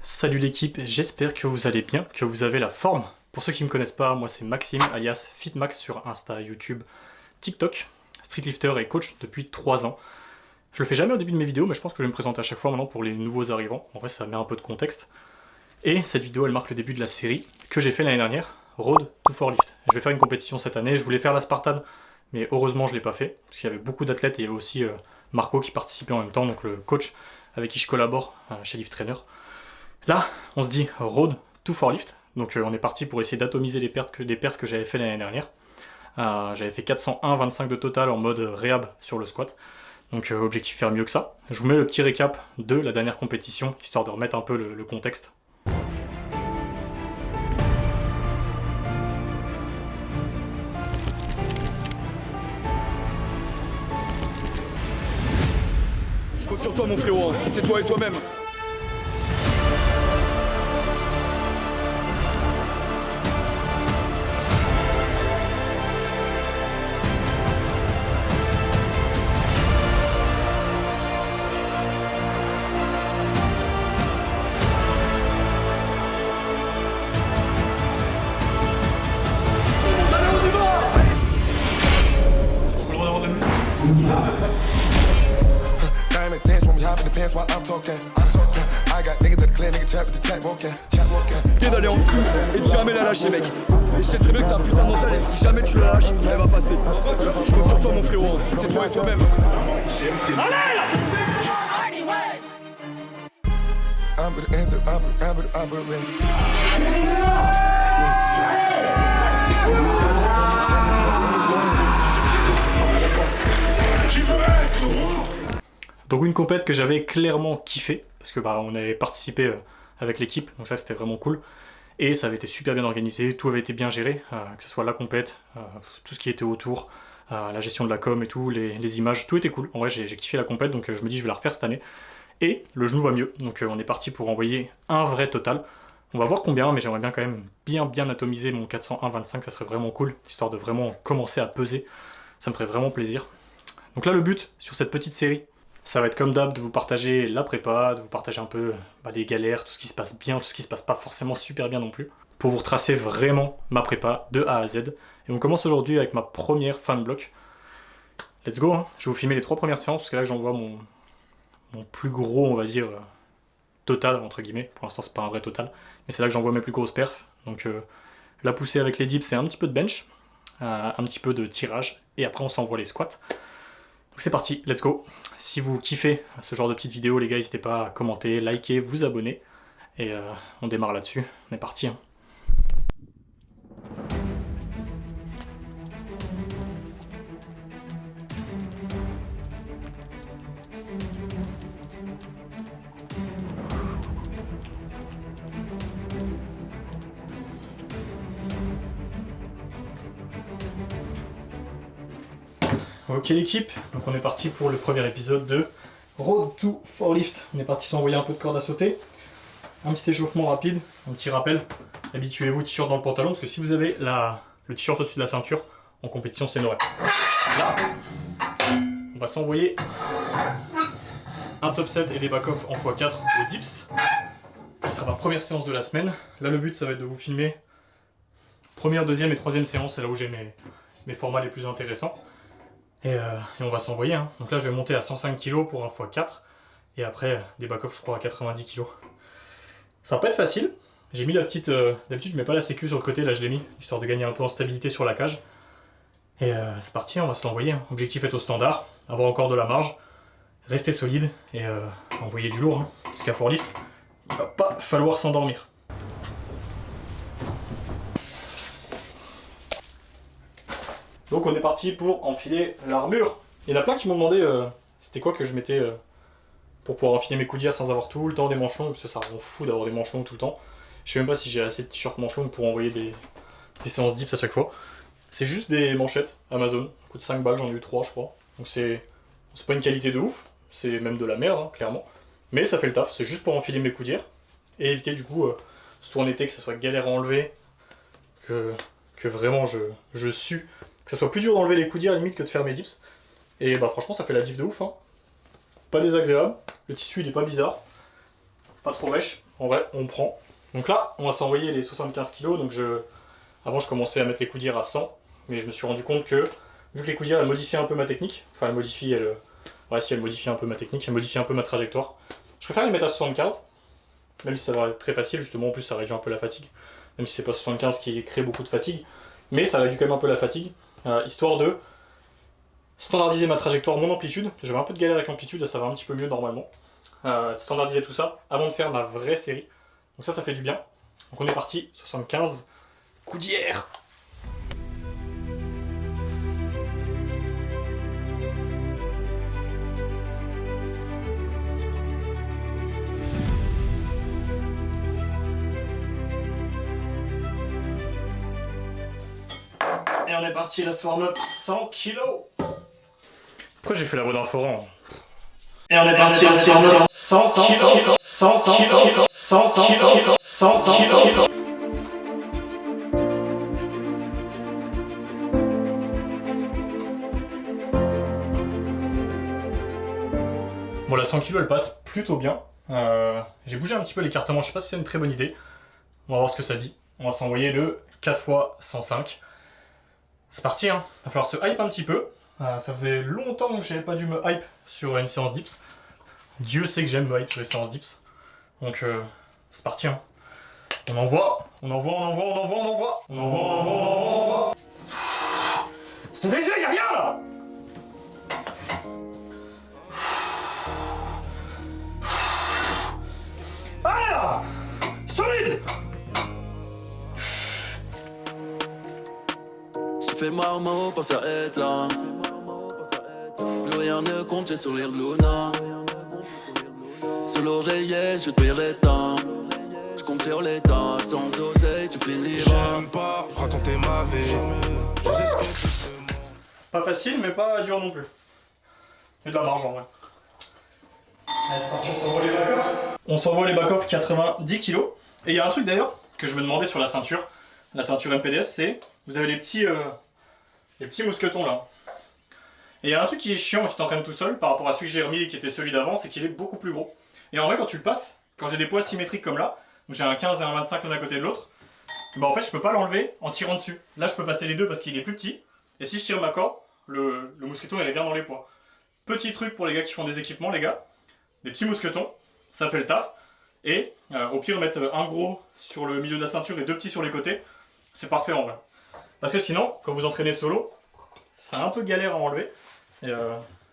Salut l'équipe, j'espère que vous allez bien, que vous avez la forme. Pour ceux qui ne me connaissent pas, moi c'est Maxime, alias Fitmax sur Insta, YouTube, TikTok, streetlifter et coach depuis 3 ans. Je le fais jamais au début de mes vidéos, mais je pense que je vais me présenter à chaque fois maintenant pour les nouveaux arrivants. En vrai, ça met un peu de contexte. Et cette vidéo, elle marque le début de la série que j'ai fait l'année dernière, Road to 4Lift. Je vais faire une compétition cette année, je voulais faire la Spartan, mais heureusement je ne l'ai pas fait, parce qu'il y avait beaucoup d'athlètes et il y avait aussi Marco qui participait en même temps, donc le coach avec qui je collabore chez Lift Trainer. Là, on se dit Road to 4Lift, donc on est parti pour essayer d'atomiser les perfs que j'avais fait l'année dernière. J'avais fait 401,25 de total en mode réhab sur le squat, donc objectif faire mieux que ça. Je vous mets le petit récap de la dernière compétition, histoire de remettre un peu le contexte. Je compte sur toi mon frérot, c'est toi et toi-même. D'aller en dessous et de jamais la lâcher mec. Et je sais très bien que t'as un putain de mental et si jamais tu la lâches, elle va passer. Je compte sur toi mon frérot, c'est toi et toi-même. Donc une compète que j'avais clairement kiffé, parce que on avait participé avec l'équipe, donc ça c'était vraiment cool. Et ça avait été super bien organisé, tout avait été bien géré, que ce soit la compète, tout ce qui était autour, la gestion de la com et tout, les images, tout était cool. En vrai j'ai kiffé la compète, donc je me dis je vais la refaire cette année. Et le genou va mieux, donc on est parti pour envoyer un vrai total. On va voir combien, mais j'aimerais bien quand même bien atomiser mon 401,25, ça serait vraiment cool, histoire de vraiment commencer à peser, ça me ferait vraiment plaisir. Donc là le but sur cette petite série, ça va être comme d'hab de vous partager la prépa, de vous partager un peu les galères, tout ce qui se passe bien, tout ce qui se passe pas forcément super bien non plus, pour vous retracer vraiment ma prépa de A à Z. Et on commence aujourd'hui avec ma première fan block. Let's go, hein. Je vais vous filmer les 3 premières séances, parce que là j'envoie mon plus gros, on va dire, total, entre guillemets. Pour l'instant c'est pas un vrai total, mais c'est là que j'envoie mes plus grosses perfs. Donc la poussée avec les dips, c'est un petit peu de bench, un petit peu de tirage, et après on s'envoie les squats. Donc c'est parti, let's go. Si vous kiffez ce genre de petites vidéos, les gars, n'hésitez pas à commenter, liker, vous abonner. Et on démarre là-dessus. On est parti. Hein. Ok l'équipe, donc on est parti pour le premier épisode de Road to 4Lift. On est parti s'envoyer un peu de corde à sauter, un petit échauffement rapide, un petit rappel. Habituez-vous t-shirt dans le pantalon, parce que si vous avez le t-shirt au-dessus de la ceinture, en compétition c'est normal. Là, on va s'envoyer un top set et des back-off en x4 au dips. Ce sera ma première séance de la semaine. Là le but ça va être de vous filmer première, deuxième et troisième séance, c'est là où j'ai mes formats les plus intéressants. Et on va s'envoyer. Hein. Donc là, je vais monter à 105 kg pour un x4. Et après, des back-off, je crois, à 90 kg. Ça va pas être facile. J'ai mis la petite... D'habitude, je mets pas la sécu sur le côté. Là, je l'ai mis, histoire de gagner un peu en stabilité sur la cage. Et c'est parti, on va se l'envoyer. Hein. Objectif est au standard. Avoir encore de la marge. Rester solide. Et envoyer du lourd. Hein. Parce qu'à 4Lift, il va pas falloir s'endormir. Donc on est parti pour enfiler l'armure. Il y en a plein qui m'ont demandé c'était quoi que je mettais pour pouvoir enfiler mes coudières sans avoir tout le temps des manches longues, parce que ça rend fou d'avoir des manches longues tout le temps. Je sais même pas si j'ai assez de t-shirts manches longues pour envoyer des séances dips à chaque fois. C'est juste des manchettes Amazon, ça coûte 5 balles, j'en ai eu 3 je crois. Donc c'est pas une qualité de ouf, c'est même de la merde hein, clairement. Mais ça fait le taf, c'est juste pour enfiler mes coudières et éviter du coup, surtout en été, que ça soit galère à enlever, que vraiment je sue. Que ça soit plus dur d'enlever les coudières limite que de faire mes dips. Et bah franchement ça fait la diff de ouf. Hein. Pas désagréable, le tissu il est pas bizarre. pas trop vêche. En vrai, on prend. Donc là, on va s'envoyer les 75 kg. Donc avant, je commençais à mettre les coudières à 100. Mais je me suis rendu compte que, vu que les coudières, elles modifiaient un peu ma technique. Enfin, ouais, si elles modifient un peu ma technique, elles modifient un peu ma trajectoire. Je préfère les mettre à 75. Même si ça va être très facile, justement, en plus, ça réduit un peu la fatigue. Même si c'est pas 75 qui crée beaucoup de fatigue. Mais ça réduit quand même un peu la fatigue. Histoire de standardiser ma trajectoire, mon amplitude. J'avais un peu de galère avec l'amplitude, ça va un petit peu mieux normalement. Standardiser tout ça avant de faire ma vraie série. Donc ça fait du bien. Donc on est parti, 75 coudières. Et on est parti, la warm-up 100 kg. Pourquoi j'ai fait la voix d'un forain? Et on est parti, la warm-up 100 kg. 100 kg. 100 kg. 100 kg. Bon, la 100 kg elle passe plutôt bien. J'ai bougé un petit peu l'écartement, je sais pas si c'est une très bonne idée. On va voir ce que ça dit. On va s'envoyer le 4 x 105. C'est parti, hein. Va falloir se hype un petit peu. Ça faisait longtemps que j'avais pas dû me hype sur une séance dips. Dieu sait que j'aime me hype sur les séances dips. Donc c'est parti, hein. On envoie. C'est déjà, y'a rien là. Allez là. Solide. Fais marmot, pas ça être là. Plus rien ne compte, j'ai sourire de Luna. Sous l'oreiller, je te paierai tant. Je compte sur l'état, sans oseille, tu finiras. J'aime pas raconter ma vie. Je sais ce que tu sais. Pas facile, mais pas dur non plus. Et de la marge en vrai. Allez, c'est parti, on s'envoie les back-off. On s'envoie les back-off 90 kg. Et il y a un truc d'ailleurs que je me demandais sur la ceinture MPDS, c'est vous avez les petits mousquetons là. Et il y a un truc qui est chiant quand tu t'entraînes tout seul par rapport à celui que j'ai remis qui était celui d'avant, c'est qu'il est beaucoup plus gros. Et en vrai, quand tu le passes, quand j'ai des poids symétriques comme là, où j'ai un 15 et un 25 l'un à côté de l'autre, bah en fait je peux pas l'enlever en tirant dessus. Là je peux passer les deux parce qu'il est plus petit. Et si je tire ma corde, le mousqueton il est bien dans les poids. Petit truc pour les gars qui font des équipements, les gars. Des petits mousquetons, ça fait le taf. Et au pire mettre un gros sur le milieu de la ceinture et deux petits sur les côtés, c'est parfait en vrai. Parce que sinon, quand vous entraînez solo, c'est un peu galère à enlever. Et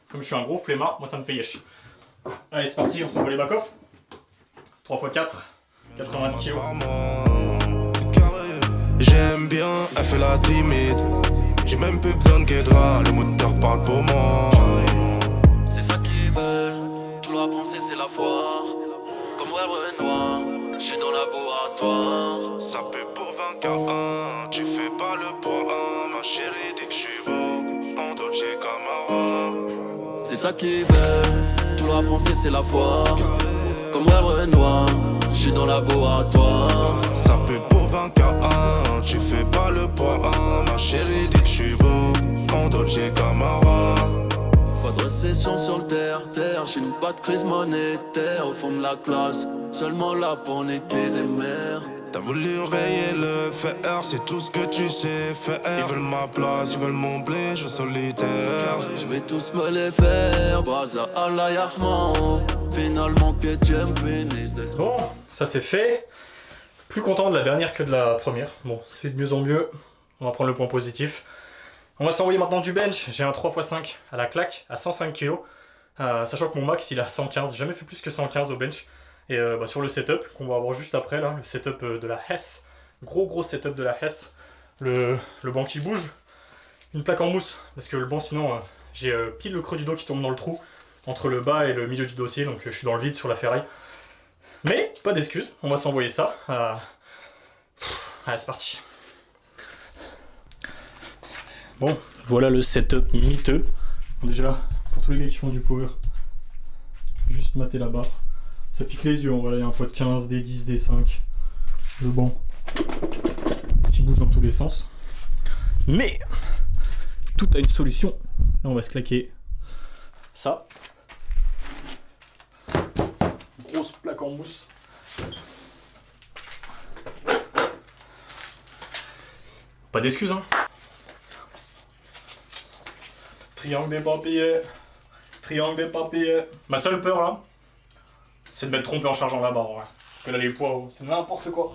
comme je suis un gros flemmard, moi ça me fait yesh. Allez c'est parti, on s'envoie les back-off. 3 x 4, 90 kg. J'aime bien, elle fait la timide. J'ai même plus besoin de guédra, le moteur parle pour moi. C'est ça qu'ils veulent, tout leur penser c'est la foire. Comme ouais Renoir, je suis dans le laboratoire. Ça peut pour 20K1, tu fais pas le poids 1. Ma chérie dit que je suis beau, en Dolce Gabbana. C'est ça qu'ils veulent, tout leur penser c'est la foire. Comme ouais Renoir, je suis dans le laboratoire. Ça peut pour 20K1, tu fais pas le poids 1. Ma chérie dit que je suis beau, en Dolce Gabbana. Pas de récession sur le terre, chez nous pas de crise monétaire. Au fond de la classe, seulement là pour niquer des mères. T'as voulu rayer le fer, c'est tout ce que tu sais faire. Ils veulent ma place, ils veulent mon blé, je suis solitaire. Je vais tous me les faire, Baza Allah Yahman. Finalement que Dieu me bénisse d'être. Bon, ça c'est fait. Plus content de la dernière que de la première. Bon, c'est de mieux en mieux. On va prendre le point positif. On va s'envoyer maintenant du bench. J'ai un 3 x 5 à la claque, à 105 kg. Sachant que mon max il est à 115. J'ai jamais fait plus que 115 au bench. Et sur le setup qu'on va avoir juste après, là, le setup de la Hess. Gros setup de la Hess. Le banc qui bouge. Une plaque en mousse. Parce que le banc sinon, j'ai pile le creux du dos qui tombe dans le trou. Entre le bas et le milieu du dossier. Donc je suis dans le vide sur la ferraille. Mais pas d'excuses. On va s'envoyer ça. Allez c'est parti. Bon, voilà le setup miteux. Bon, déjà, pour tous les gars qui font du power, juste mater la barre. Ça pique les yeux, voilà, il y a un poids de 15, des 10, des 5. Le banc qui bouge dans tous les sens. Mais, tout a une solution. Là, on va se claquer ça. Grosse plaque en mousse. Pas d'excuses, hein. Triangle des papiers. Triangle des papiers. Ma seule peur, là, c'est de m'être trompé en chargeant la barre, ouais. Parce que là, les poids, oh, c'est n'importe quoi.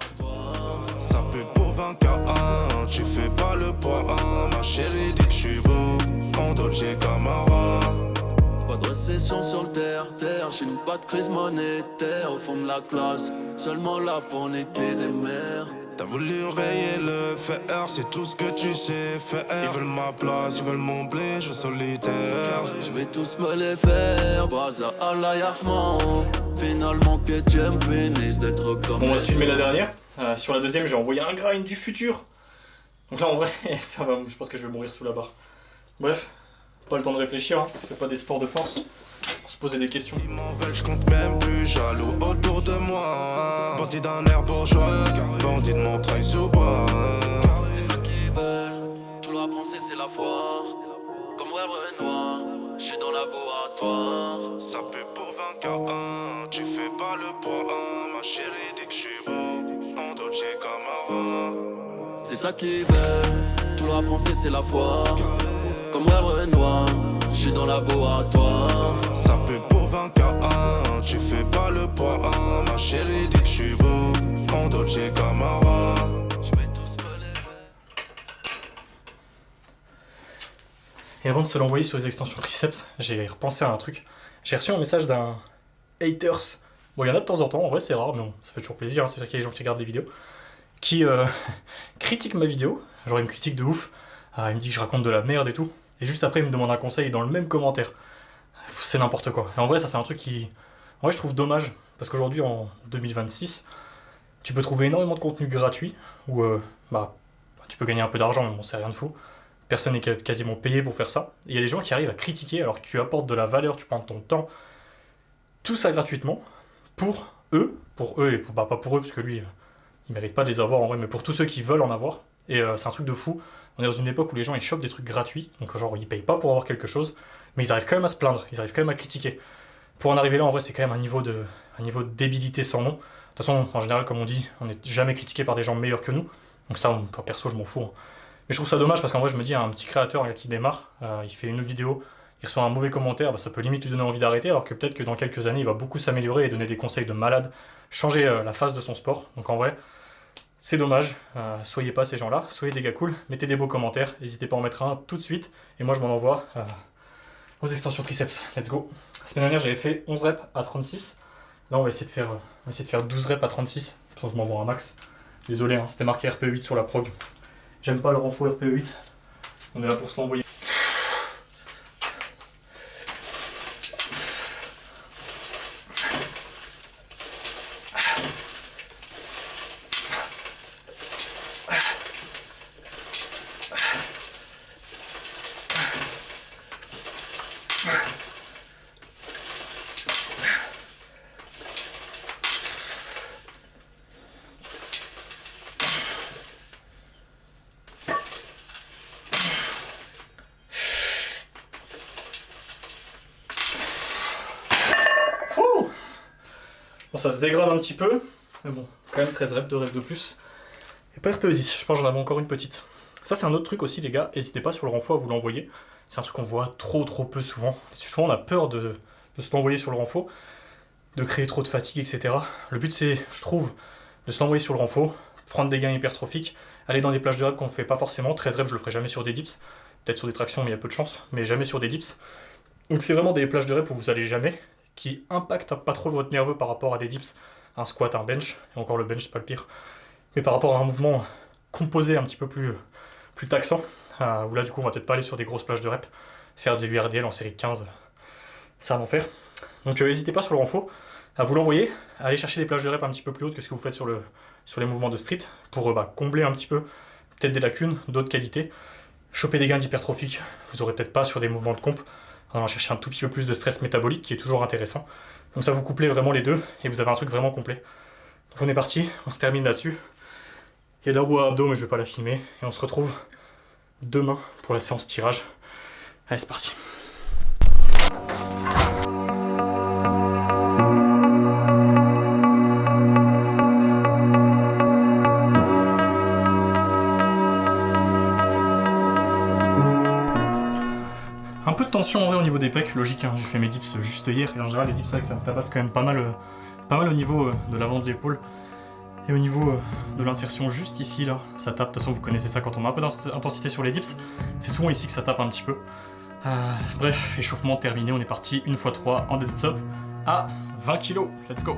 Ça peut pour 20K1, tu fais pas le poids 1. Ma chérie dit que je suis beau, en Dolce Camara. Pas de récession sur le terre, chez nous pas de crise monétaire. Au fond de la classe, seulement là pour niquer des mères. T'as voulu rayer le fer, c'est tout ce que tu sais faire. Ils veulent ma place, ils veulent mon blé, je veux solitaire. Je vais tous me les faire, Baza Allah Yahman. Finalement que j'aime finisse d'être comme. On va se filmer la dernière. Sur la deuxième, j'ai envoyé un grind du futur. Donc là, en vrai, ça va, je pense que je vais mourir sous la barre. Bref, pas le temps de réfléchir, hein. Fais pas des sports de force pour se poser des questions. Ils m'en veulent, je compte même plus, jaloux autour de moi. Bandit d'un air bourgeois, bandit de Montreuil sous bois. C'est ça qu'ils veulent, tout leur penser c'est la foire. Comme rêve Renoir, je suis dans le laboratoire. Ça peut pour 20K1, tu fais pas le poids 1. Ma chérie dit que je suis beau, en Dolce Camara. C'est ça qu'ils veulent, tout leur penser c'est la foire. Comme rêve Renoir, je suis dans le laboratoire. Ça peut pour 20K1, tu fais pas le poids 1. Ma chérie dit que je suis beau, en Dolce Camara. Je vais tous me les faire. Et avant de se l'envoyer sur les extensions triceps, j'ai repensé à un truc. J'ai reçu un message d'un haters. Bon, il y en a de temps en temps, en vrai c'est rare, mais bon, ça fait toujours plaisir, hein, c'est-à-dire qu'il y a des gens qui regardent des vidéos, qui critiquent ma vidéo, genre ils me critiquent de ouf, il me dit que je raconte de la merde et tout, et juste après il me demande un conseil dans le même commentaire. C'est n'importe quoi. Et en vrai ça c'est un truc qui, en vrai je trouve dommage, parce qu'aujourd'hui en 2026, tu peux trouver énormément de contenu gratuit, où tu peux gagner un peu d'argent, mais bon c'est rien de fou. Personne n'est quasiment payé pour faire ça. Et il y a des gens qui arrivent à critiquer alors que tu apportes de la valeur, tu prends ton temps, tout ça gratuitement, pour eux et pour, pas pour eux parce que lui il mérite pas de les avoir en vrai, mais pour tous ceux qui veulent en avoir. Et c'est un truc de fou. On est dans une époque où les gens ils chopent des trucs gratuits, donc genre ils payent pas pour avoir quelque chose, mais ils arrivent quand même à se plaindre, ils arrivent quand même à critiquer. Pour en arriver là en vrai c'est quand même un niveau de débilité sans nom. De toute façon en général comme on dit, on n'est jamais critiqué par des gens meilleurs que nous, donc ça perso je m'en fous. Hein. Mais je trouve ça dommage parce qu'en vrai je me dis un petit créateur un gars qui démarre, il fait une vidéo, il reçoit un mauvais commentaire, ça peut limite lui donner envie d'arrêter, alors que peut-être que dans quelques années il va beaucoup s'améliorer et donner des conseils de malade, changer la face de son sport. Donc en vrai, c'est dommage, soyez pas ces gens-là, soyez des gars cool, mettez des beaux commentaires, n'hésitez pas à en mettre un tout de suite, et moi je m'en envoie aux extensions triceps. Let's go. La semaine dernière j'avais fait 11 reps à 36, là on va essayer de faire 12 reps à 36, pour que je m'envoie un max. Désolé, hein, c'était marqué RPE8 sur la prog. J'aime pas le renfo RPE8, on est là pour se l'envoyer. Bon, ça se dégrade un petit peu, mais bon, quand même 13 reps, 2 reps de plus. Et pas RPE10, je pense que j'en avais encore une petite. Ça, c'est un autre truc aussi, les gars, n'hésitez pas sur le renfo à vous l'envoyer. C'est un truc qu'on voit trop peu souvent. Souvent, on a peur de se l'envoyer sur le renfo, de créer trop de fatigue, etc. Le but, c'est, je trouve, de se l'envoyer sur le renfo, prendre des gains hypertrophiques, aller dans des plages de reps qu'on ne fait pas forcément. 13 reps, je le ferai jamais sur des dips. Peut-être sur des tractions, mais il y a peu de chance, mais jamais sur des dips. Donc, c'est vraiment des plages de reps où vous allez jamais, qui impacte pas trop votre nerveux par rapport à des dips, un squat, un bench, et encore le bench c'est pas le pire, mais par rapport à un mouvement composé un petit peu plus taxant, où là du coup on va peut-être pas aller sur des grosses plages de reps, faire des URDL en série de 15, ça va en faire. Donc n'hésitez pas sur le renfo à vous l'envoyer, à aller chercher des plages de reps un petit peu plus hautes que ce que vous faites sur les mouvements de street, pour combler un petit peu peut-être des lacunes, d'autres qualités, choper des gains d'hypertrophique, vous aurez peut-être pas sur des mouvements de comp, on va chercher un tout petit peu plus de stress métabolique qui est toujours intéressant. Comme ça vous couplez vraiment les deux et vous avez un truc vraiment complet. Donc on est parti, on se termine là-dessus. Il y a de la roue à abdos mais je vais pas la filmer. Et on se retrouve demain pour la séance tirage. Allez c'est parti. tension en vrai au niveau des pecs, logique, hein, j'ai fait mes dips juste hier, et en général les dips c'est vrai que ça me tabasse quand même pas mal au niveau de l'avant de l'épaule. Et au niveau de l'insertion juste ici là, ça tape, de toute façon vous connaissez ça quand on a un peu d'intensité sur les dips, c'est souvent ici que ça tape un petit peu. Bref, échauffement terminé, on est parti 1x3 en dead stop à 20 kg, let's go.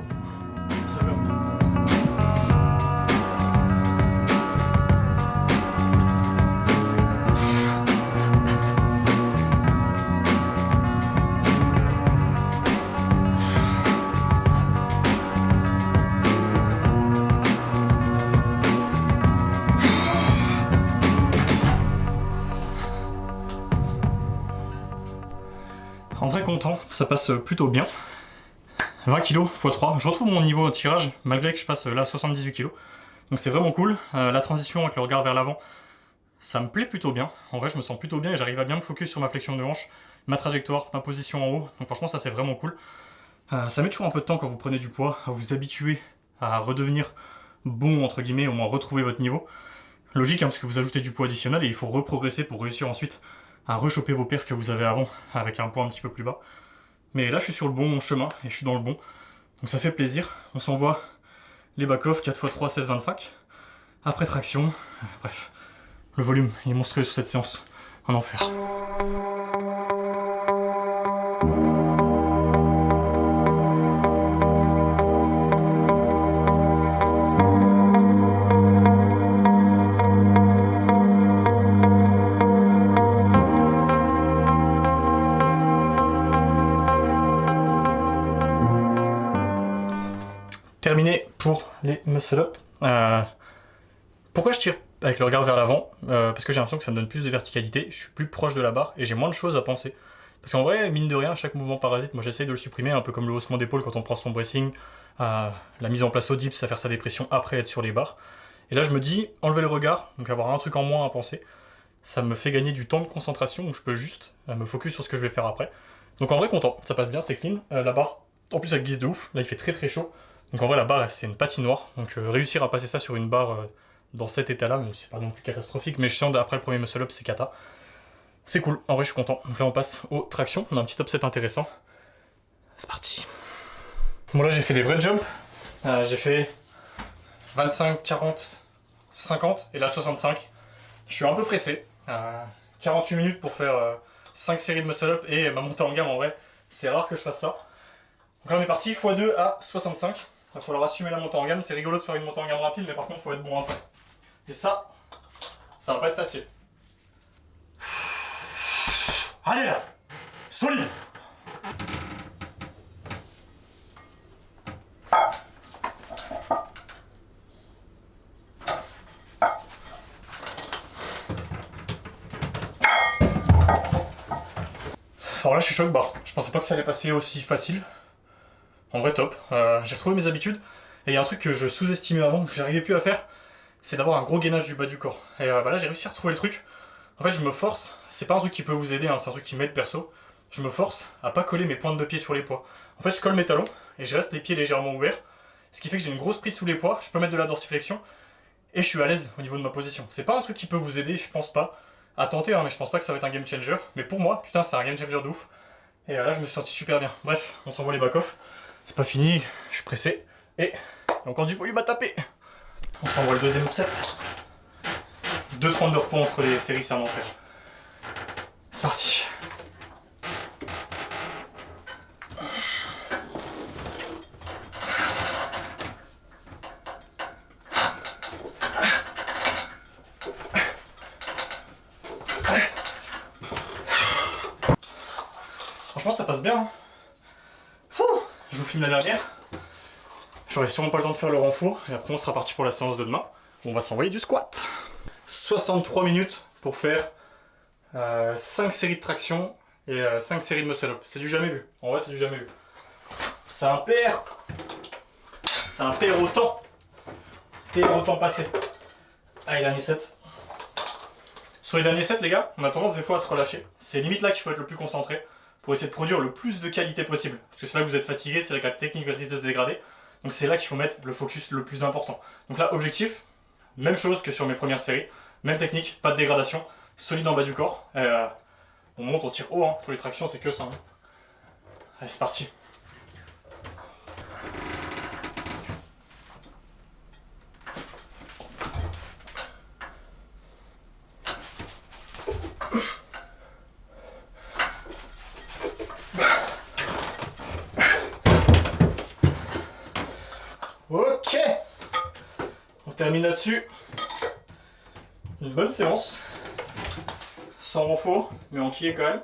En vrai content, ça passe plutôt bien. 20 kg x 3, je retrouve mon niveau au tirage malgré que je fasse là 78 kg. Donc c'est vraiment cool, la transition avec le regard vers l'avant, ça me plaît plutôt bien. En vrai je me sens plutôt bien et j'arrive à bien me focus sur ma flexion de hanche, ma trajectoire, ma position en haut. Donc franchement ça c'est vraiment cool. Ça met toujours un peu de temps quand vous prenez du poids, à vous habituer à redevenir bon entre guillemets, au moins retrouver votre niveau. Logique hein, parce que vous ajoutez du poids additionnel et il faut reprogresser pour réussir ensuite à rechoper vos perfs que vous avez avant avec un poids un petit peu plus bas. Mais là je suis sur le bon chemin et je suis dans le bon. Donc ça fait plaisir. On s'envoie les back-off 4x3 16-25. Après traction. Bref. Le volume est monstrueux sur cette séance. Un enfer. Terminé pour les muscle-up. Pourquoi je tire avec le regard vers l'avant? Parce que j'ai l'impression que ça me donne plus de verticalité, je suis plus proche de la barre et j'ai moins de choses à penser. Parce qu'en vrai, mine de rien, chaque mouvement parasite, moi j'essaye de le supprimer, un peu comme le haussement d'épaule quand on prend son bracing, la mise en place au dips, à faire sa dépression après être sur les barres. Et là je me dis, enlever le regard, donc avoir un truc en moins à penser, ça me fait gagner du temps de concentration où je peux juste me focus sur ce que je vais faire après. Donc en vrai content, ça passe bien, c'est clean. La barre, en plus elle glisse de ouf, là il fait très très chaud. Donc en vrai la barre c'est une patinoire, donc réussir à passer ça sur une barre dans cet état là, même si c'est pas non plus catastrophique, mais je sens après le premier muscle up c'est cata. C'est cool, en vrai je suis content. Donc là on passe aux tractions, on a un petit upset intéressant. C'est parti. Bon là j'ai fait des vrais jumps, j'ai fait 25, 40, 50 et là 65. Je suis un peu pressé, 48 minutes pour faire 5 séries de muscle up et ma montée en gamme en vrai, c'est rare que je fasse ça. Donc là on est parti, x2 à 65. Il va falloir assumer la montée en gamme, c'est rigolo de faire une montée en gamme rapide, mais par contre il faut être bon après. Et ça va pas être facile. Allez là, solide. Alors là je suis choc barre, je pensais pas que ça allait passer aussi facile. En vrai top, j'ai retrouvé mes habitudes, et il y a un truc que je sous-estimais avant, que j'arrivais plus à faire, c'est d'avoir un gros gainage du bas du corps. Et là j'ai réussi à retrouver le truc. En fait je me force, c'est pas un truc qui peut vous aider, hein, c'est un truc qui m'aide perso, je me force à pas coller mes pointes de pied sur les poids. En fait je colle mes talons, et je reste les pieds légèrement ouverts, ce qui fait que j'ai une grosse prise sous les poids, je peux mettre de la dorsiflexion, et je suis à l'aise au niveau de ma position. C'est pas un truc qui peut vous aider, je pense pas, à tenter, hein, mais je pense pas que ça va être un game changer, mais pour moi, putain c'est un game changer de ouf. Et là je me suis senti super bien. Bref, on s'envoie les back-off. C'est pas fini, je suis pressé. Et il y a encore du volume à taper. On s'envoie le deuxième set. 2,30 de repos entre les séries, c'est un enfer. C'est parti. Franchement ça passe bien. Hein. Je vous filme la dernière. J'aurai sûrement pas le temps de faire le renfort et après on sera parti pour la séance de demain où on va s'envoyer du squat. 63 minutes pour faire 5 séries de traction et 5 séries de muscle up. C'est du jamais vu. En vrai c'est du jamais vu. C'est un pair. C'est un pair au temps. Pair au temps passé. Allez dernier set. Sur les derniers sets les gars, on a tendance des fois à se relâcher. C'est limite là qu'il faut être le plus concentré pour essayer de produire le plus de qualité possible. Parce que c'est là que vous êtes fatigué, c'est là que la technique risque de se dégrader. Donc c'est là qu'il faut mettre le focus le plus important. Donc là, objectif, même chose que sur mes premières séries, même technique, pas de dégradation, solide en bas du corps. On On monte, on tire haut, hein. Pour les tractions, c'est que ça. Hein. Allez, c'est parti. Ok, on termine là-dessus. Une bonne séance. Sans renfort, mais entier quand même.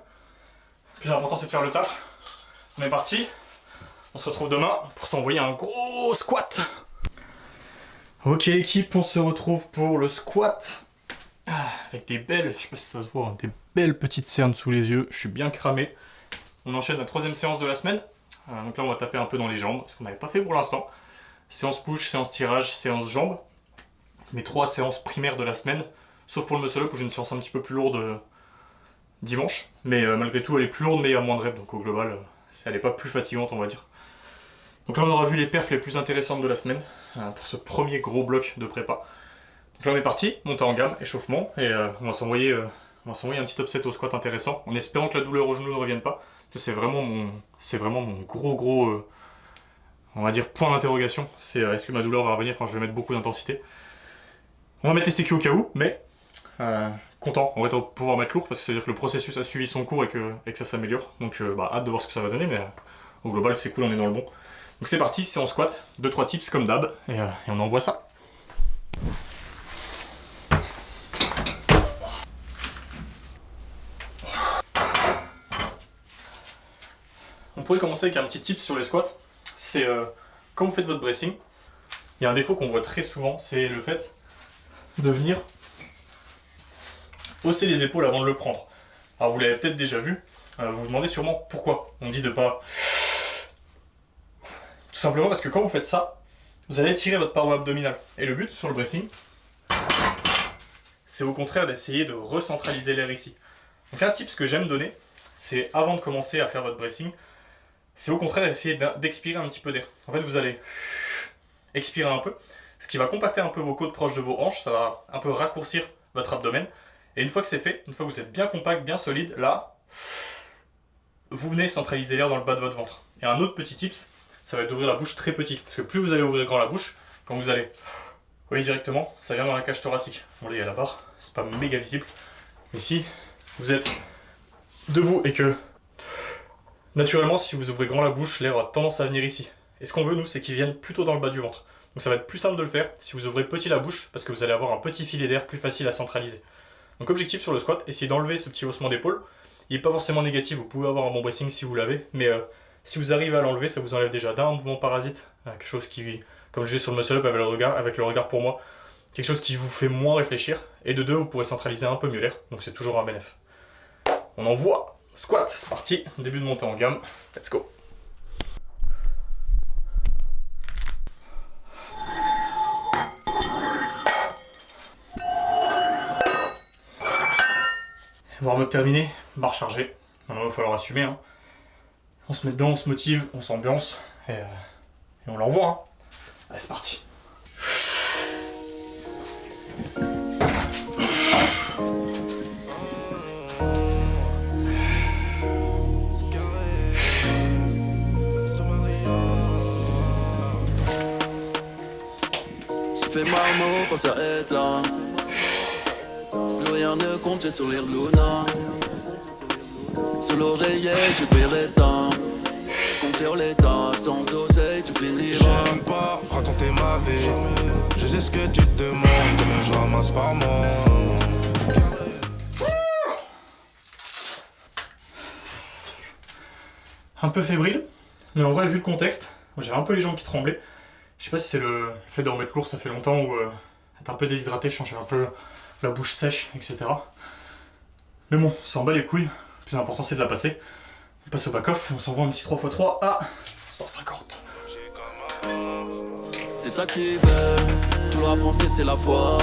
Le plus important, c'est de faire le taf. On est parti. On se retrouve demain pour s'envoyer un gros squat. Ok l'équipe, on se retrouve pour le squat. Avec des belles, je sais pas si ça se voit, hein, des belles petites cernes sous les yeux. Je suis bien cramé. On enchaîne la 3e séance de la semaine. Donc là, on va taper un peu dans les jambes, ce qu'on n'avait pas fait pour l'instant. Séance push, séance tirage, séance jambes. Mes 3 séances primaires de la semaine. Sauf pour le muscle up où j'ai une séance un petit peu plus lourde dimanche. Mais malgré tout, elle est plus lourde mais à moins de reps. Donc au global, elle n'est pas plus fatigante, on va dire. Donc là, on aura vu les perfs les plus intéressantes de la semaine. Pour ce premier gros bloc de prépa. Donc là, on est parti, montée en gamme, échauffement. Et on va s'envoyer un petit upset au squat intéressant. En espérant que la douleur au genou ne revienne pas. C'est vraiment mon gros on va dire point d'interrogation, c'est est-ce que ma douleur va revenir quand je vais mettre beaucoup d'intensité. On va mettre les sécu au cas où, mais content, on va pouvoir mettre lourd parce que c'est-à-dire que le processus a suivi son cours et que ça s'améliore. Donc hâte de voir ce que ça va donner, mais au global c'est cool, on est dans le bon. Donc c'est parti, c'est en squat, 2-3 tips comme d'hab, et on envoie ça. On pourrait commencer avec un petit tip sur les squats. C'est quand vous faites votre bracing, il y a un défaut qu'on voit très souvent, c'est le fait de venir hausser les épaules avant de le prendre. Alors vous l'avez peut-être déjà vu, vous vous demandez sûrement pourquoi. On dit de pas... Tout simplement parce que quand vous faites ça, vous allez tirer votre paroi abdominale. Et le but sur le bracing, c'est au contraire d'essayer de recentraliser l'air ici. Donc un tip que j'aime donner, c'est avant de commencer à faire votre bracing, c'est au contraire d'essayer d'expirer un petit peu d'air. En fait, vous allez expirer un peu, ce qui va compacter un peu vos côtes proches de vos hanches, ça va un peu raccourcir votre abdomen. Et une fois que c'est fait, une fois que vous êtes bien compact, bien solide, là, vous venez centraliser l'air dans le bas de votre ventre. Et un autre petit tips, ça va être d'ouvrir la bouche très petit. Parce que plus vous allez ouvrir grand la bouche, quand vous allez, vous voyez directement, ça vient dans la cage thoracique. Bon là, il y a la barre, c'est pas méga visible. Mais si vous êtes debout et que naturellement, si vous ouvrez grand la bouche, l'air a tendance à venir ici. Et ce qu'on veut, nous, c'est qu'il vienne plutôt dans le bas du ventre. Donc ça va être plus simple de le faire si vous ouvrez petit la bouche, parce que vous allez avoir un petit filet d'air plus facile à centraliser. Donc objectif sur le squat, essayez d'enlever ce petit haussement d'épaule. Il n'est pas forcément négatif, vous pouvez avoir un bon bracing si vous l'avez, mais si vous arrivez à l'enlever, ça vous enlève déjà d'un mouvement parasite, quelque chose qui, comme je dis sur le muscle up avec le regard pour moi, quelque chose qui vous fait moins réfléchir, et de deux, vous pourrez centraliser un peu mieux l'air, donc c'est toujours un bénéf. On envoie. Squat, c'est parti, début de montée en gamme, let's go. Warm-up terminé, barre chargée. Maintenant il va falloir assumer. Hein. On se met dedans, on se motive, on s'ambiance et on l'envoie. Hein. Allez, c'est parti. Ça fait marmot quand ça est là. Plus rien ne compte, j'ai sourire Luna. Sous l'oreiller, je perds les temps. Compte sur l'état, sans oseille, tu finiras. J'aime pas raconter ma vie. Je sais ce que tu te demandes, combien je ramasse par mois. Un peu fébrile, mais en vrai, vu le contexte, j'avais un peu les jambes qui tremblaient. Je sais pas si c'est le fait de remettre lourd, ça fait longtemps, ou être un peu déshydraté, changer un peu la bouche sèche, etc. Mais bon, ça en bat les couilles. Le plus important, c'est de la passer. On passe au back-off et on s'envoie un petit 3x3 à 150. C'est ça qui veut, tout le rap français c'est la foi.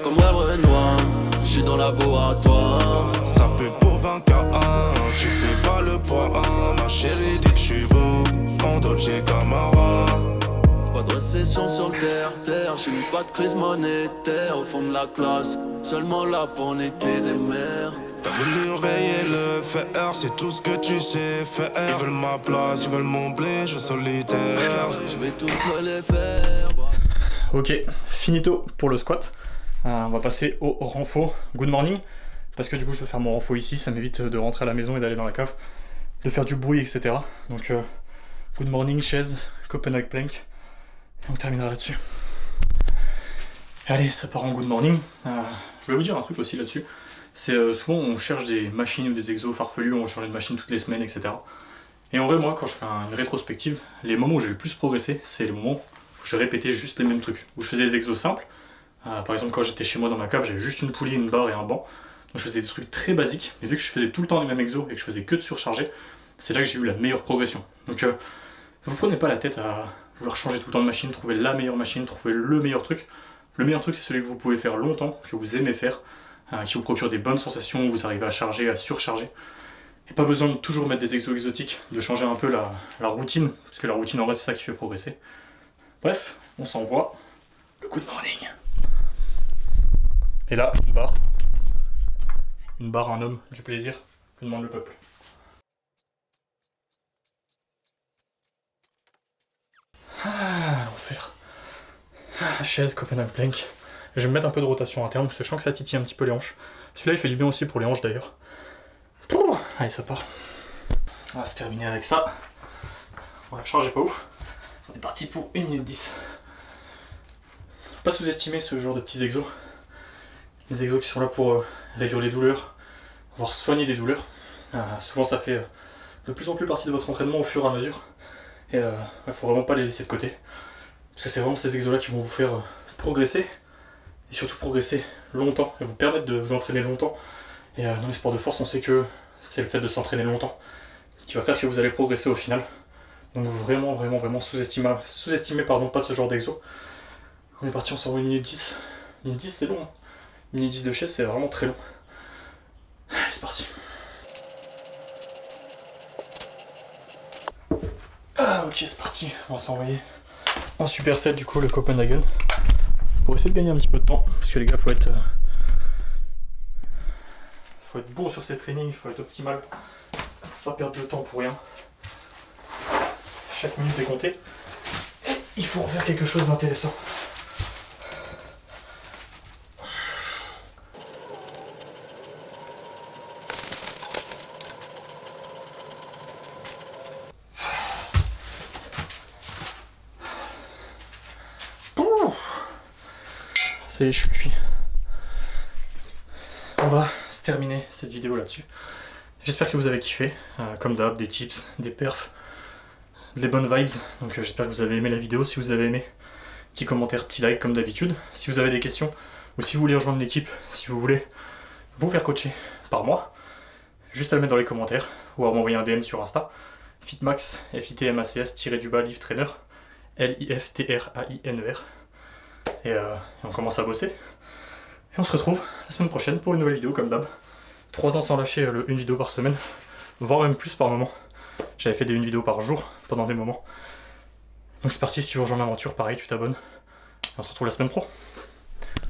Comme Web Renoir, je suis dans le laboratoire. Ça peut pour 20K1, tu fais pas le poids 1. Ma chérie dit que je suis beau, en Dolce Camara. Pas de récession sur le terre, je pas de crise monétaire au fond de la classe. Seulement là pour niquer des mères. T'as voulu rayer le fer, c'est tout ce que tu sais faire. Ils veulent ma place, ils veulent mon blé, je suis solitaire. Je vais tous me les faire. Ok, finito pour le squat. On va passer au renfo. Good morning. Parce que du coup je vais faire mon renfo ici, ça m'évite de rentrer à la maison et d'aller dans la cave, de faire du bruit, etc. Donc good morning, chaise, Copenhague plank. Et on terminera là-dessus. Allez, ça part en good morning. Je vais vous dire un truc aussi là-dessus. C'est souvent on cherche des machines ou des exos farfelus, on va changer de machine toutes les semaines, etc. Et en vrai, moi, quand je fais une rétrospective, les moments où j'ai le plus progressé, c'est les moments où je répétais juste les mêmes trucs. Où je faisais des exos simples. Par exemple, quand j'étais chez moi dans ma cave, j'avais juste une poulie, une barre et un banc. Donc je faisais des trucs très basiques. Mais vu que je faisais tout le temps les mêmes exos et que je faisais que de surcharger, c'est là que j'ai eu la meilleure progression. Donc vous prenez pas la tête à vouloir changer tout le temps de machine, trouver la meilleure machine, trouver le meilleur truc. Le meilleur truc, c'est celui que vous pouvez faire longtemps, que vous aimez faire, qui vous procure des bonnes sensations, où vous arrivez à charger, à surcharger. Et pas besoin de toujours mettre des exos exotiques, de changer un peu la routine, parce que la routine en vrai c'est ça qui fait progresser. Bref, on s'envoie le good morning. Et là, une barre. Une barre, un homme, du plaisir, que demande le peuple. L'enfer. Chaise, Copenhague plank. Je vais me mettre un peu de rotation interne, parce que je sens que ça titille un petit peu les hanches. Celui-là il fait du bien aussi pour les hanches d'ailleurs. Allez, ça part. On va se terminer avec ça. Bon, la charge est pas ouf. On est parti pour 1 minute 10. Pas sous-estimer ce genre de petits exos. Les exos qui sont là pour réduire les douleurs, voire soigner des douleurs. Souvent ça fait de plus en plus partie de votre entraînement au fur et à mesure. Et il faut vraiment pas les laisser de côté. Parce que c'est vraiment ces exos là qui vont vous faire progresser. Et surtout progresser longtemps. Et vous permettre de vous entraîner longtemps. Et dans les sports de force on sait que c'est le fait de s'entraîner longtemps qui va faire que vous allez progresser au final. Donc vraiment sous-estimez pas ce genre d'exo. On est parti, on sort 1 minute 10. 1 minute 10 c'est long. 1 minute 10 de chaise c'est vraiment très long. Allez, c'est parti. Ok, c'est parti. On va s'envoyer en superset du coup le Copenhagen. Pour essayer de gagner un petit peu de temps. Parce que les gars, faut être bon sur ces trainings, il faut être optimal. Faut pas perdre de temps pour rien. Chaque minute est comptée. Et il faut en faire quelque chose d'intéressant. Ça y est, je suis cuit. On va se terminer cette vidéo là-dessus. J'espère que vous avez kiffé. Comme d'hab, des tips, des perfs, des bonnes vibes. Donc j'espère que vous avez aimé la vidéo. Si vous avez aimé, petit commentaire, petit like comme d'habitude. Si vous avez des questions ou si vous voulez rejoindre l'équipe, si vous voulez vous faire coacher par moi, juste à le mettre dans les commentaires ou à m'envoyer un DM sur Insta. Fitmax, FITMACS-du-bas Lift Trainer, LIFTRAINER. Et on commence à bosser. Et on se retrouve la semaine prochaine pour une nouvelle vidéo comme d'hab. 3 ans sans lâcher une vidéo par semaine, voire même plus par moment. J'avais fait une vidéo par jour pendant des moments. Donc c'est parti, si tu veux rejoindre l'aventure, pareil, tu t'abonnes. Et on se retrouve la semaine pro.